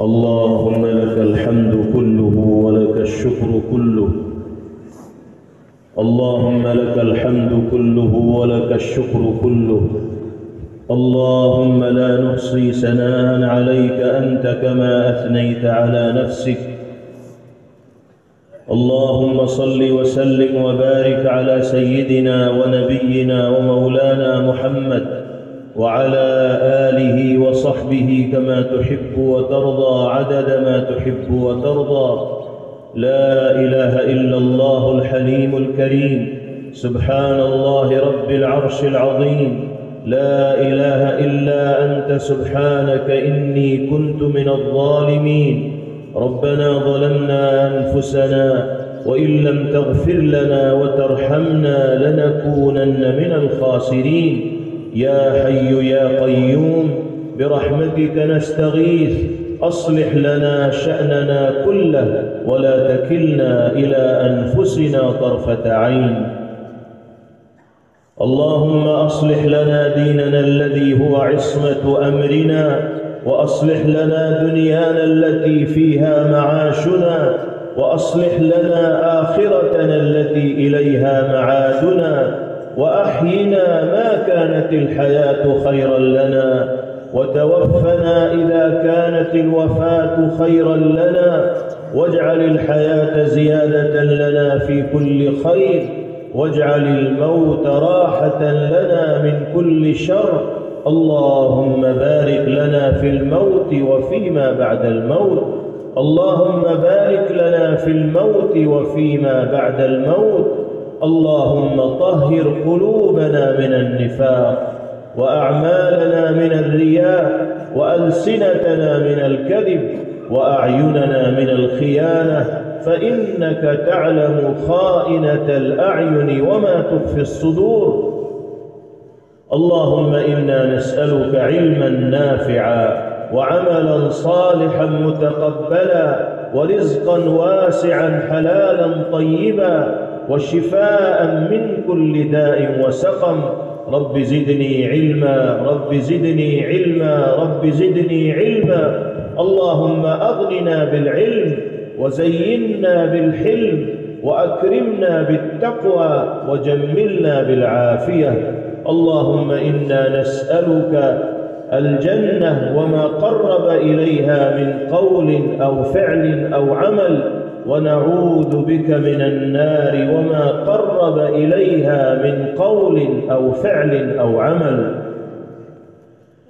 اللهم لك الحمد كله ولك الشكر كله. اللهم لك الحمد كله ولك الشكر كله. اللهم لا نحصي ثناء عليك أنت كما أثنيت على نفسك. اللهم صل وسلم وبارك على سيدنا ونبينا ومولانا محمد وعلى آله وصحبه كما تحب وترضى عدد ما تحب وترضى. لا إله إلا الله الحليم الكريم، سبحان الله رب العرش العظيم. لا إله إلا أنت سبحانك إني كنت من الظالمين. ربنا ظلمنا أنفسنا وإن لم تغفر لنا وترحمنا لنكونن من الخاسرين. يا حي يا قيوم برحمتك نستغيث، أصلح لنا شأننا كله ولا تكلنا إلى أنفسنا طرفة عين. اللهم أصلح لنا ديننا الذي هو عصمة أمرنا، وأصلح لنا دنيانا التي فيها معاشنا، وأصلح لنا آخرتنا التي إليها معادنا، وأحينا ما كانت الحياة خيرا لنا، وتوفنا إذا كانت الوفاة خيرا لنا، واجعل الحياة زيادة لنا في كل خير، واجعل الموت راحة لنا من كل شر. اللهم بارك لنا في الموت وفيما بعد الموت. اللهم بارك لنا في الموت وفيما بعد الموت. اللهم طهر قلوبنا من النفاق، وأعمالنا من الرياء، وألسنتنا من الكذب، وأعيننا من الخيانة، فإنك تعلم خائنة الأعين وما تخفي الصدور. اللهم إنا نسألك علما نافعا وعملا صالحا متقبلا ورزقا واسعا حلالا طيبا وشفاء من كل داء وسقم. رب زدني علما، رب زدني علما، رب زدني علما. اللهم أغننا بالعلم وزينا بالحلم وأكرمنا بالتقوى وجملنا بالعافية. اللهم إنا نسألك الجنة وما قرب إليها من قول أو فعل أو عمل، ونعوذ بك من النار وما قرب إليها من قول أو فعل أو عمل.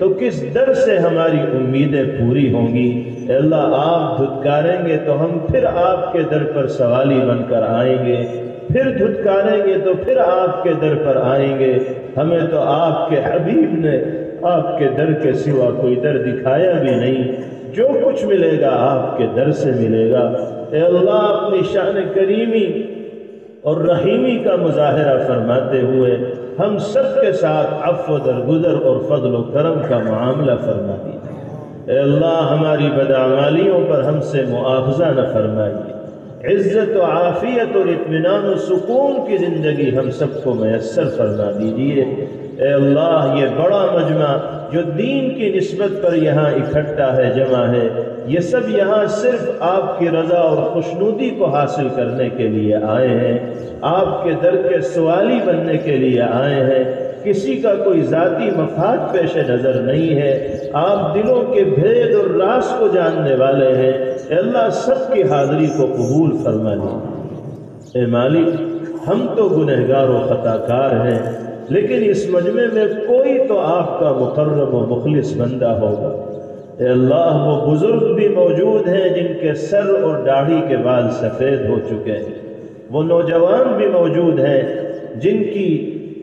تو کس در سے ہماری امیدیں پوری ہوں گی؟ اے اللہ آپ دھتکاریں گے تو ہم پھر آپ کے در پر سوالی بن کر آئیں گے، پھر دھتکاریں گے تو پھر آپ کے در پر آئیں گے۔ ہمیں تو آپ کے حبیب نے آپ کے در کے سوا کوئی در دکھایا بھی نہیں، جو کچھ ملے گا آپ کے در سے ملے گا۔ اے اللہ اپنی شان کریمی اور رحیمی کا مظاہرہ فرماتے ہوئے ہم سب کے ساتھ عفو درگزر اور فضل و کرم کا معاملہ فرما دیجیے۔ اے اللہ ہماری بدعمالیوں پر ہم سے مؤاخذہ نہ فرمائیے، عزت و عافیت اور اطمینان و سکون کی زندگی ہم سب کو میسر فرما دیجیے۔ اے اللہ یہ بڑا مجمع جو دین کی نسبت پر یہاں اکٹھا ہے، جمع ہے، یہ سب یہاں صرف آپ کی رضا اور خوشنودی کو حاصل کرنے کے لیے آئے ہیں، آپ کے در کے سوالی بننے کے لیے آئے ہیں، کسی کا کوئی ذاتی مفاد پیش نظر نہیں ہے، آپ دلوں کے بھید اور راز کو جاننے والے ہیں۔ اے اللہ سب کی حاضری کو قبول فرما لیجیے۔ اے مالک ہم تو گنہگار و خطا کار ہیں، لیکن اس مجمع میں کوئی تو آپ کا مقرب و مخلص بندہ ہوگا۔ اے اللہ وہ بزرگ بھی موجود ہیں جن کے سر اور داڑھی کے بال سفید ہو چکے ہیں، وہ نوجوان بھی موجود ہیں جن کی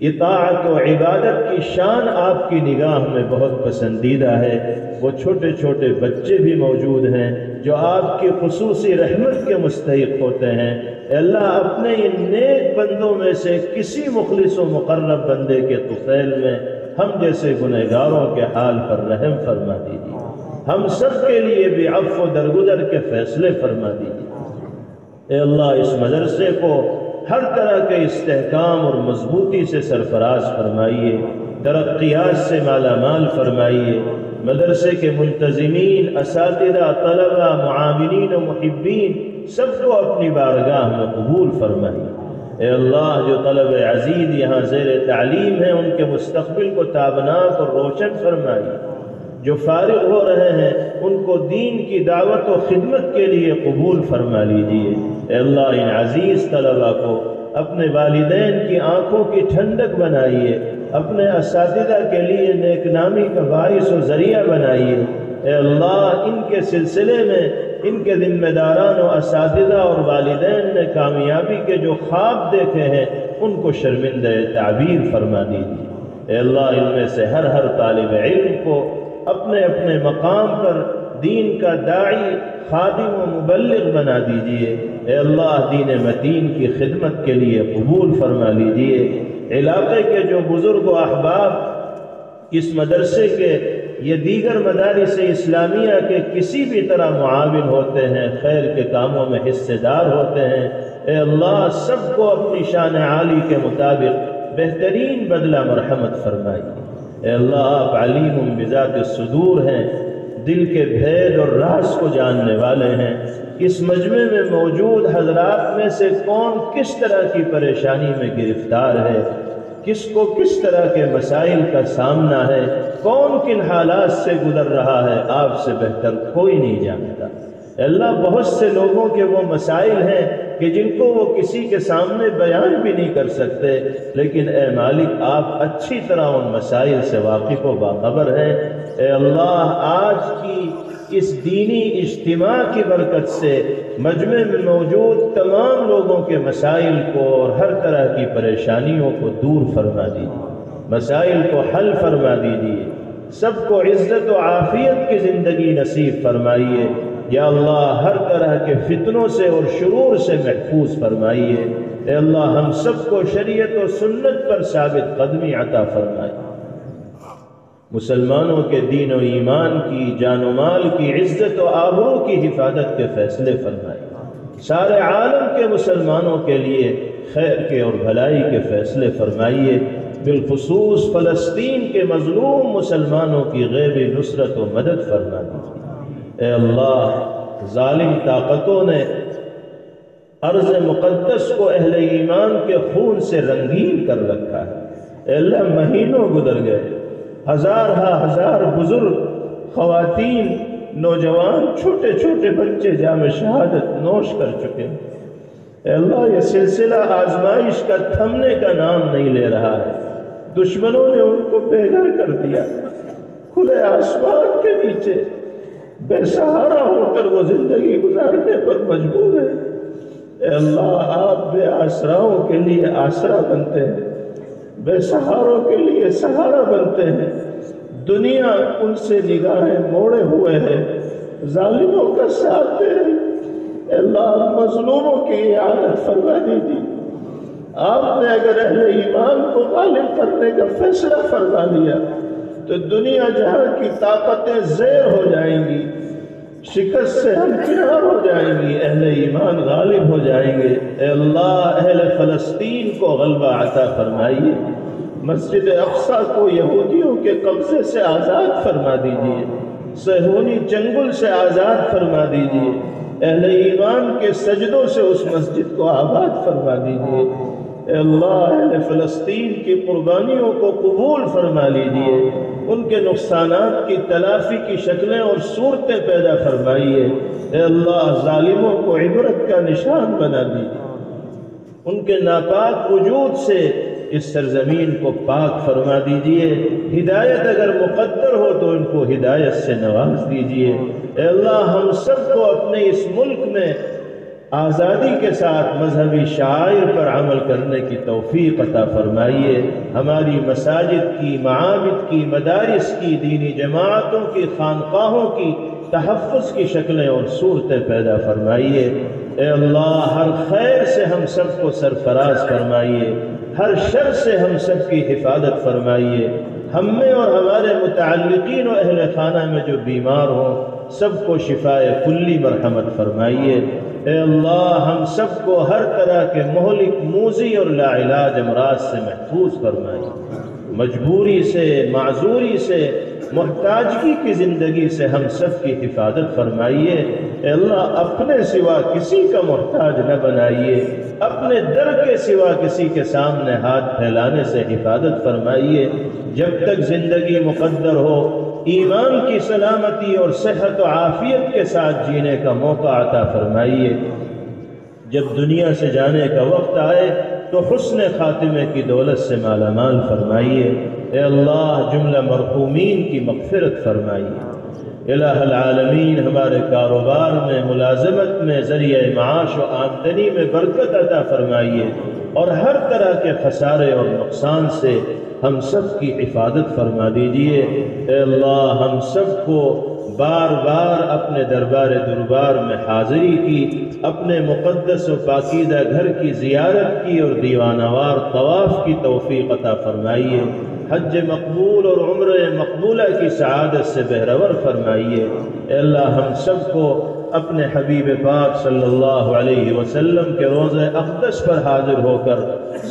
اطاعت و عبادت کی شان آپ کی نگاہ میں بہت پسندیدہ ہے، وہ چھوٹے چھوٹے بچے بھی موجود ہیں جو آپ کی خصوصی رحمت کے مستحق ہوتے ہیں۔ اے اللہ اپنے ان نیک بندوں میں سے کسی مخلص و مقرب بندے کے طفیل میں ہم جیسے گنہگاروں کے حال پر رحم فرما دیجیے، ہم سب کے لیے بھی عفو درگزر کے فیصلے فرما دیجیے۔ اے اللہ اس مدرسے کو ہر طرح کے استحکام اور مضبوطی سے سرفراز فرمائیے، ترقیات سے مالا مال فرمائیے، مدرسے کے منتظمین، اساتذہ، طلبہ، معاونین و محبین سب کو اپنی بارگاہ میں قبول فرمائیے۔ اے اللہ جو طلب عزیز یہاں زیر تعلیم ہیں ان کے مستقبل کو تابناک اور روشن فرمائیے، جو فارغ ہو رہے ہیں ان کو دین کی دعوت و خدمت کے لیے قبول فرما لیجیے۔ اے اللہ ان عزیز طلبہ کو اپنے والدین کی آنکھوں کی ٹھنڈک بنائیے، اپنے اساتذہ کے لیے نیک نامی کا باعث و ذریعہ بنائیے۔ اے اللہ ان کے سلسلے میں ان کے ذمہ داران و اساتذہ اور والدین نے کامیابی کے جو خواب دیکھے ہیں ان کو شرمندہ تعبیر فرما دیجیے۔ اے اللہ ان میں سے ہر طالب علم کو اپنے اپنے مقام پر دین کا داعی، خادم و مبلغ بنا دیجیے۔ اے اللہ دین متین کی خدمت کے لیے قبول فرما لیجیے۔ علاقے کے جو بزرگ و احباب اس مدرسے کے یہ دیگر مدارس اسلامیہ کے کسی بھی طرح معاون ہوتے ہیں، خیر کے کاموں میں حصے دار ہوتے ہیں، اے اللہ سب کو اپنی شان عالی کے مطابق بہترین بدلہ مرحمت فرمائیے۔ اے اللہ آپ علیم بذات الصدور ہیں، دل کے بھید اور راز کو جاننے والے ہیں۔ اس مجمع میں موجود حضرات میں سے کون کس طرح کی پریشانی میں گرفتار ہے، کس کو کس طرح کے مسائل کا سامنا ہے، کون کن حالات سے گزر رہا ہے، آپ سے بہتر کوئی نہیں جانتا۔ اے اللہ بہت سے لوگوں کے وہ مسائل ہیں کہ جن کو وہ کسی کے سامنے بیان بھی نہیں کر سکتے، لیکن اے مالک آپ اچھی طرح ان مسائل سے واقف و باخبر ہیں۔ اے اللہ آج کی اس دینی اجتماع کی برکت سے مجمع میں موجود تمام لوگوں کے مسائل کو اور ہر طرح کی پریشانیوں کو دور فرما دیجیے، مسائل کو حل فرما دیجیے، سب کو عزت و عافیت کی زندگی نصیب فرمائیے۔ یا اللہ ہر طرح کے فتنوں سے اور شرور سے محفوظ فرمائیے۔ اے اللہ ہم سب کو شریعت و سنت پر ثابت قدمی عطا فرمائیے، مسلمانوں کے دین و ایمان کی، جان و مال کی، عزت و آبرو کی حفاظت کے فیصلے فرمائیے، سارے عالم کے مسلمانوں کے لیے خیر کے اور بھلائی کے فیصلے فرمائیے، بالخصوص فلسطین کے مظلوم مسلمانوں کی غیبی نصرت و مدد فرما دیجیے۔ اے اللہ ظالم طاقتوں نے ارض مقدس کو اہل ایمان کے خون سے رنگین کر رکھا ہے۔ اے اللہ مہینوں گزر گئے، ہزار بزرگ، خواتین، نوجوان، چھوٹے چھوٹے بچے جام شہادت نوش کر چکے ہیں۔ اے اللہ یہ سلسلہ آزمائش کا تھمنے کا نام نہیں لے رہا ہے، دشمنوں نے ان کو بے گھر کر دیا، کھلے آسمان کے نیچے بے سہارا ہو کر وہ زندگی گزارنے پر مجبور ہے۔ اے اللہ آپ بے آسراؤں کے لیے آسرا بنتے ہیں، بے سہاروں کے لیے سہارا بنتے ہیں۔ دنیا ان سے نگاہیں موڑے ہوئے ہے، ظالموں کا ساتھ دے رہی۔ اے اللہ مظلوموں کی اعانت فرما دیجیے۔ آپ نے اگر اہل ایمان کو غالب کرنے کا فیصلہ فرما لیا تو دنیا جہاں کی طاقتیں زیر ہو جائیں گی، شکست سے ہمکنار ہو جائیں گی، اہل ایمان غالب ہو جائیں گے۔ اے اللہ اہل فلسطین کو غلبہ عطا فرمائیے، مسجد اقصی کو یہودیوں کے قبضے سے آزاد فرما دیجیے، صہیونی چنگل سے آزاد فرما دیجیے، اہل ایمان کے سجدوں سے اس مسجد کو آباد فرما دیجیے۔ اے اللہ اہل فلسطین کی قربانیوں کو قبول فرما لیجیے، ان کے نقصانات کی تلافی کی شکلیں اور صورتیں پیدا فرمائیے۔ اے اللہ ظالموں کو عبرت کا نشان بنا دیجیے، ان کے ناپاک وجود سے اس سرزمین کو پاک فرما دیجیے۔ ہدایت اگر مقدر ہو تو ان کو ہدایت سے نواز دیجیے۔ اے اللہ ہم سب کو اپنے اس ملک میں آزادی کے ساتھ مذہبی شعائر پر عمل کرنے کی توفیق عطا فرمائیے۔ ہماری مساجد کی، معابد کی، مدارس کی، دینی جماعتوں کی، خانقاہوں کی تحفظ کی شکلیں اور صورتیں پیدا فرمائیے۔ اے اللہ ہر خیر سے ہم سب کو سرفراز فرمائیے، ہر شر سے ہم سب کی حفاظت فرمائیے۔ ہم میں اور ہمارے متعلقین و اہل خانہ میں جو بیمار ہوں سب کو شفائے کلی مرحمت فرمائیے۔ اے اللہ ہم سب کو ہر طرح کے مہلک، موذی اور لا علاج امراض سے محفوظ فرمائیے۔ مجبوری سے، معذوری سے، محتاجگی کی زندگی سے ہم سب کی حفاظت فرمائیے۔ اے اللہ اپنے سوا کسی کا محتاج نہ بنائیے، اپنے در کے سوا کسی کے سامنے ہاتھ پھیلانے سے حفاظت فرمائیے۔ جب تک زندگی مقدر ہو ایمان کی سلامتی اور صحت و عافیت کے ساتھ جینے کا موقع عطا فرمائیے۔ جب دنیا سے جانے کا وقت آئے تو حسن خاتمے کی دولت سے مالا مال فرمائیے۔ اے اللہ جملہ مرحومین کی مغفرت فرمائیے۔ الہ العالمین ہمارے کاروبار میں، ملازمت میں، ذریعہ معاش و آمدنی میں برکت عطا فرمائیے، اور ہر طرح کے خسارے اور نقصان سے ہم سب کی حفاظت فرما دیجیے۔ اے اللہ ہم سب کو بار بار اپنے دربار میں حاضری کی، اپنے مقدس و پاکیزہ گھر کی زیارت کی اور دیوانہ وار طواف کی توفیق عطا فرمائیے۔ حج مقبول اور عمرہ مقبولہ کی سعادت سے بہرور فرمائیے۔ اے اللہ ہم سب کو اپنے حبیب پاک صلی اللہ علیہ وسلم کے روضہ اقدس پر حاضر ہو کر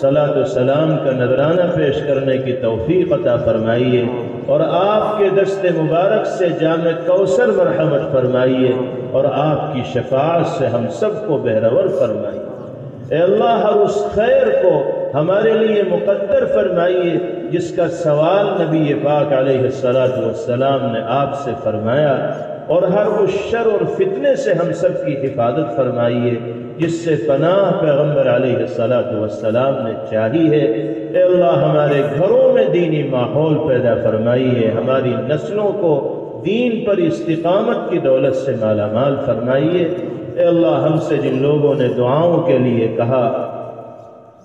صلاۃ و سلام کا نذرانہ پیش کرنے کی توفیق عطا فرمائیے، اور آپ کے دست مبارک سے جام کوثر مرحمت فرمائیے، اور آپ کی شفاعت سے ہم سب کو بہرور فرمائیے۔ اے اللہ ہر اس خیر کو ہمارے لیے مقدر فرمائیے جس کا سوال نبی پاک علیہ السلام نے آپ سے فرمایا، اور ہر اس شر اور فتنے سے ہم سب کی حفاظت فرمائیے جس سے پناہ پیغمبر علیہ السلام نے چاہی ہے۔ اے اللہ ہمارے گھروں میں دینی ماحول پیدا فرمائیے، ہماری نسلوں کو دین پر استقامت کی دولت سے مالا مال فرمائیے۔ اے اللہ ہم سے جن لوگوں نے دعاؤں کے لیے کہا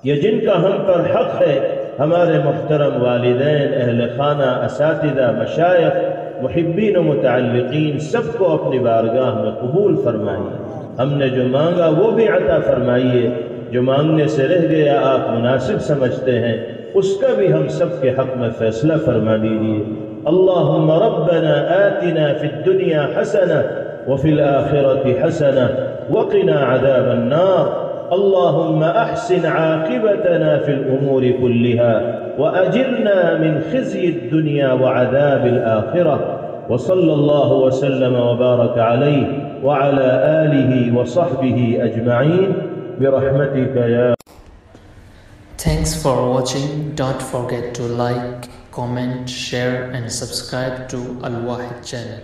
یا جن کا ہم پر حق ہے، ہمارے محترم والدین، اہل خانہ، اساتذہ، مشائخ، محبین و متعلقین سب کو اپنی بارگاہ میں قبول فرمائیے۔ ہم نے جو مانگا وہ بھی عطا فرمائیے، جو مانگنے سے رہ گیا آپ مناسب سمجھتے ہیں اس کا بھی ہم سب کے حق میں فیصلہ فرما دیجیے۔ اللہم ربنا آتنا فی الدنیا حسنہ وفی الآخرۃ حسنہ وقنا عذاب النار۔ اللهم أحسن عاقبتنا في الأمور كلها وأجرنا من خزي الدنيا وعذاب الآخرة، وصلى الله وسلم وبارك عليه وعلى آله وصحبه أجمعين برحمتك يا. Thanks for watching. Don't forget to like, comment, share and subscribe to Al Wahid channel.